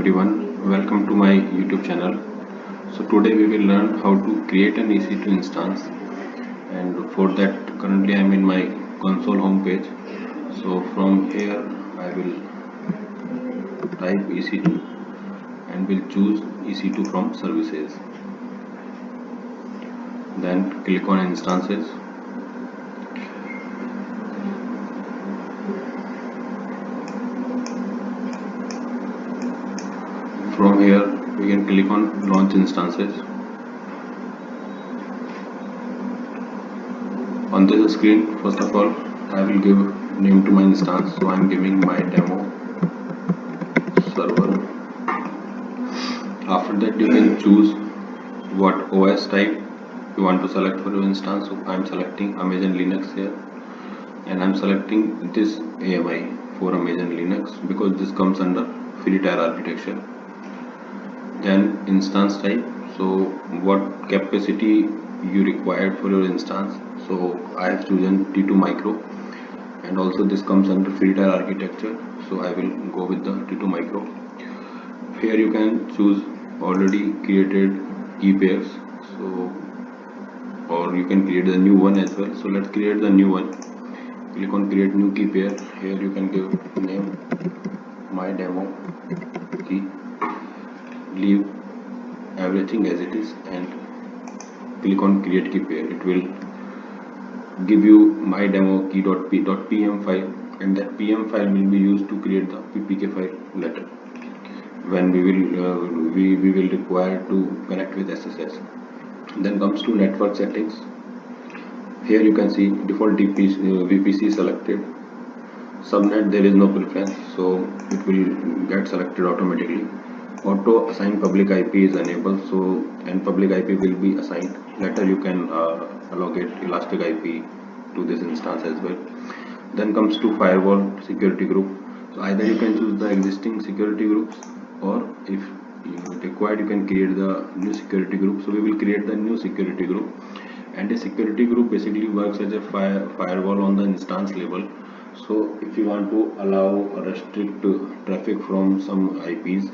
everyone, welcome to my YouTube channel. So today we will learn how to create an EC2 instance, and for that currently I am in my console home page. So from here I will type EC2 and will choose EC2 from services. Then click on instances. From here we can click on launch instances. On this screen, first of all, I will give name to my instance. So I am giving my demo server. After that, you can choose what OS type you want to select for your instance. So I am selecting Amazon Linux here, and I am selecting this AMI for Amazon Linux because this comes under free tier architecture. Then instance type. So what capacity you required for your instance. So I have chosen T2 micro, and also this comes under free tier architecture, so I will go with the T2 micro. Here you can choose already created key pairs, so or you can create the new one as well. So let's create the new one. Click on create new key pair. Here you can give name my demo key, leave everything as it is, and click on create key pair. It will give you my demo key.pm file, and that pm file will be used to create the ppk file later when we will require to connect with SSH. Then comes to network settings. Here you can see default VPC selected. Subnet there is no preference, so it will get selected automatically. Auto assign public IP is enabled, so and public IP will be assigned. Later you can allocate elastic IP to this instance as well. Then comes to firewall security group. So either you can choose the existing security groups, or if required you can create the new security group. So we will create the new security group, and a security group basically works as a firewall on the instance level. So if you want to allow or restrict traffic from some IPs,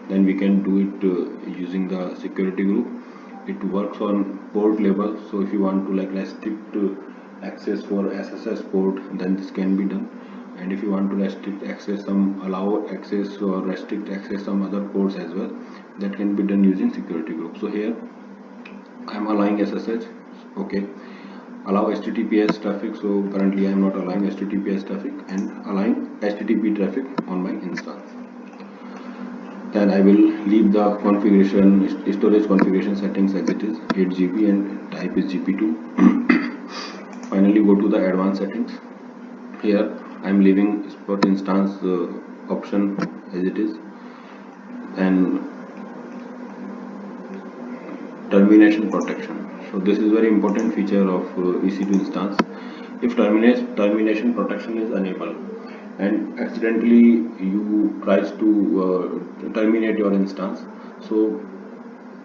then we can do it using the security group. It works on port level, so if you want to like restrict access for SSH port, then this can be done. And if you want to restrict access allow access or restrict access some other ports as well, that can be done using security group. So here I am allowing SSH, okay. Allow HTTPS traffic, so currently I am not allowing HTTPS traffic, and allowing HTTP traffic on my instance. Then I will leave the configuration, storage configuration settings as it is, 8 GB and type is GP2. Finally go to the advanced settings. Here I am leaving spot instance option as it is, and termination protection. So this is very important feature of EC2 instance. If termination protection is enabled and accidentally you tries to terminate your instance, so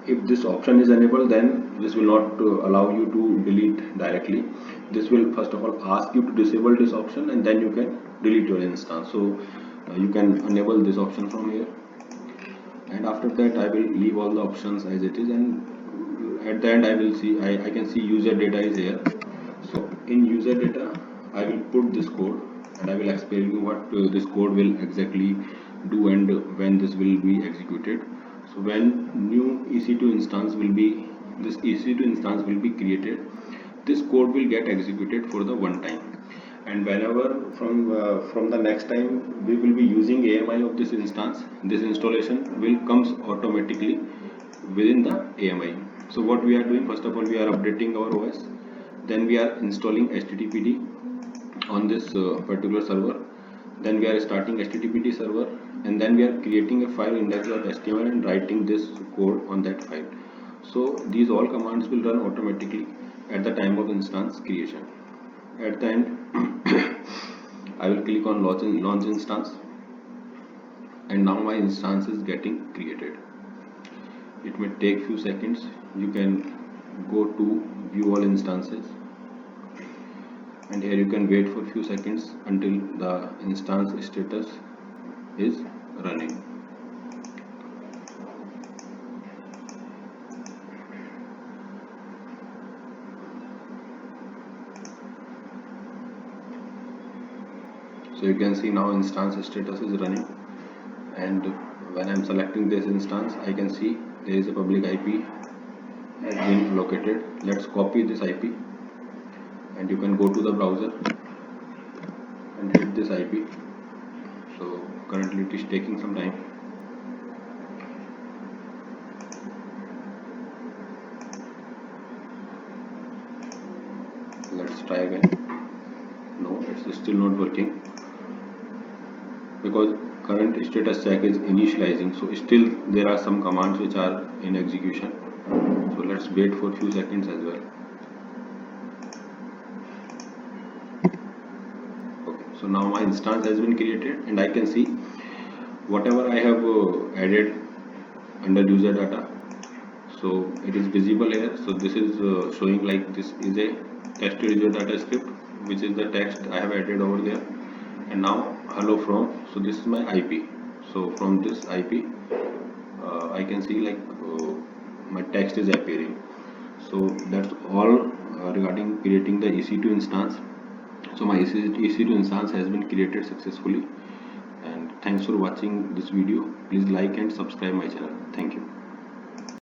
if this option is enabled, then this will not allow you to delete directly. This will first of all ask you to disable this option, and then you can delete your instance. So you can enable this option from here, and after that I will leave all the options as it is, and at the end I can see user data is here. So in user data I will put this code, and I will explain you what this code will exactly do and when this will be executed. So when new EC2 instance will be created, this code will get executed for the one time, and whenever from the next time we will be using AMI of this instance, this installation will comes automatically within the AMI. So what we are doing, first of all we are updating our OS, then we are installing HTTPD on this particular server, then we are starting HTTPD server, and then we are creating a file index.html and writing this code on that file. So these all commands will run automatically at the time of instance creation. At the end I will click on launch instance, and now my instance is getting created. It may take few seconds. You can go to view all instances, and here you can wait for few seconds until the instance status is running. So you can see now instance status is running, and when I'm selecting this instance, I can see there is a public IP has been located. Let's copy this IP, and you can go to the browser and hit this IP. So currently it is taking some time. Let's try again. No, it's still not working because current status check is initializing, so still there are some commands which are in execution. So let's wait for a few seconds as well. Okay, so now my instance has been created, and I can see whatever I have added under user data. So it is visible here. So this is showing like this is a tested user data script, which is the text I have added over there. And now hello from, so this is my IP. So from this IP I can see like my text is appearing. So that's all regarding creating the EC2 instance. So my EC2 instance has been created successfully, and thanks for watching this video. Please like and subscribe my channel. Thank you.